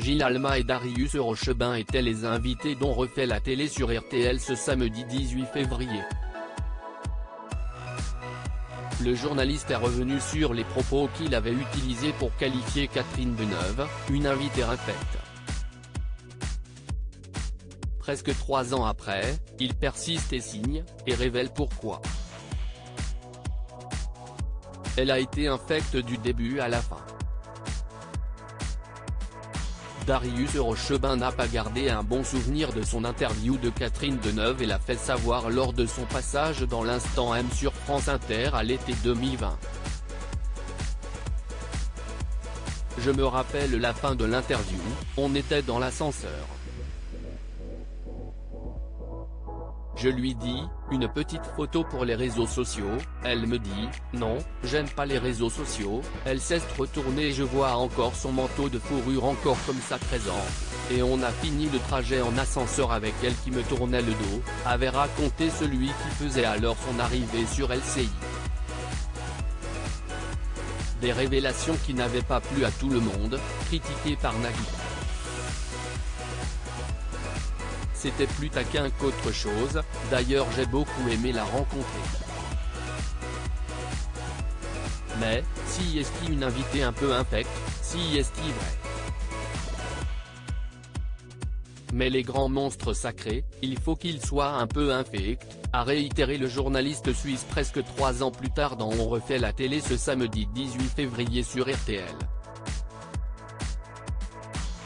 Gilles Alma et Darius Rochebin étaient les invités dont refait la télé sur RTL ce samedi 18 février. Le journaliste est revenu sur les propos qu'il avait utilisés pour qualifier Catherine Deneuve, une invitée infecte. Presque 3 ans après, il persiste et signe, et révèle pourquoi. Elle a été infecte du début à la fin. Darius Rochebin n'a pas gardé un bon souvenir de son interview de Catherine Deneuve et l'a fait savoir lors de son passage dans l'Instant M sur France Inter à l'été 2020. Je me rappelle la fin de l'interview, on était dans l'ascenseur. Je lui dis, une petite photo pour les réseaux sociaux, elle me dit, non, j'aime pas les réseaux sociaux, elle s'est retournée et je vois encore son manteau de fourrure encore comme ça présent. Et on a fini le trajet en ascenseur avec elle qui me tournait le dos, avait raconté celui qui faisait alors son arrivée sur LCI. Des révélations qui n'avaient pas plu à tout le monde, critiquées par Nagui. C'était plus taquin qu'autre chose, d'ailleurs j'ai beaucoup aimé la rencontrer. Mais, si est-il une invitée un peu infecte, si est-il vrai. Mais les grands monstres sacrés, il faut qu'ils soient un peu infects, a réitéré le journaliste suisse presque 3 ans plus tard dans On refait la télé ce samedi 18 février sur RTL.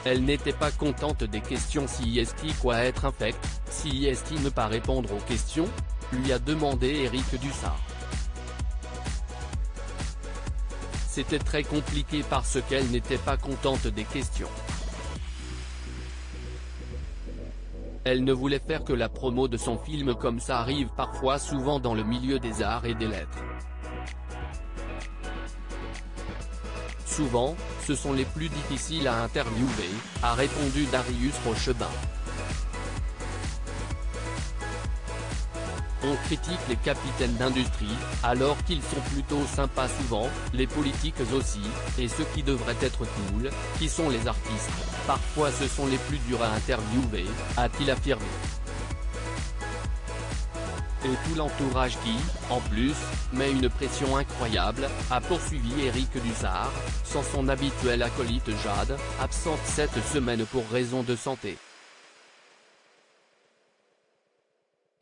Elle n'était pas contente des questions si est-il quoi être infecte, si est-il ne pas répondre aux questions, lui a demandé Éric Dussart. C'était très compliqué parce qu'elle n'était pas contente des questions. Elle ne voulait faire que la promo de son film comme ça arrive parfois souvent dans le milieu des arts et des lettres. Souvent, ce sont les plus difficiles à interviewer, a répondu Darius Rochebin. On critique les capitaines d'industrie, alors qu'ils sont plutôt sympas souvent, les politiques aussi, et ceux qui devraient être cool, qui sont les artistes, parfois ce sont les plus durs à interviewer, a-t-il affirmé. Et tout l'entourage qui, en plus, met une pression incroyable, a poursuivi Éric Dussart, sans son habituel acolyte Jade, absente cette semaine pour raison de santé.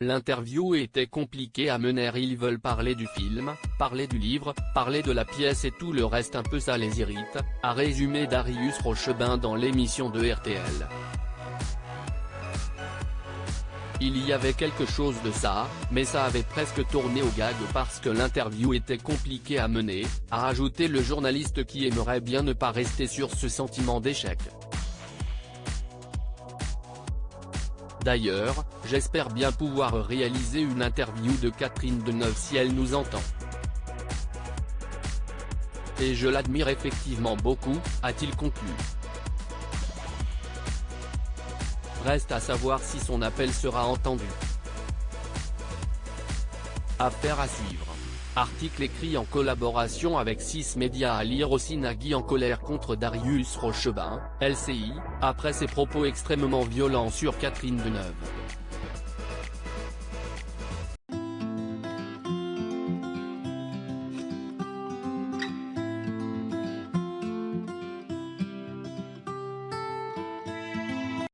L'interview était compliquée à mener, ils veulent parler du film, parler du livre, parler de la pièce et tout le reste un peu ça les irrite, a résumé Darius Rochebin dans l'émission de RTL. Il y avait quelque chose de ça, mais ça avait presque tourné au gag parce que l'interview était compliquée à mener, a ajouté le journaliste qui aimerait bien ne pas rester sur ce sentiment d'échec. D'ailleurs, j'espère bien pouvoir réaliser une interview de Catherine Deneuve si elle nous entend. Et je l'admire effectivement beaucoup, a-t-il conclu. Reste à savoir si son appel sera entendu. Affaire à suivre. Article écrit en collaboration avec 6 médias à lire aussi. Nagui en colère contre Darius Rochebin, LCI, après ses propos extrêmement violents sur Catherine Deneuve.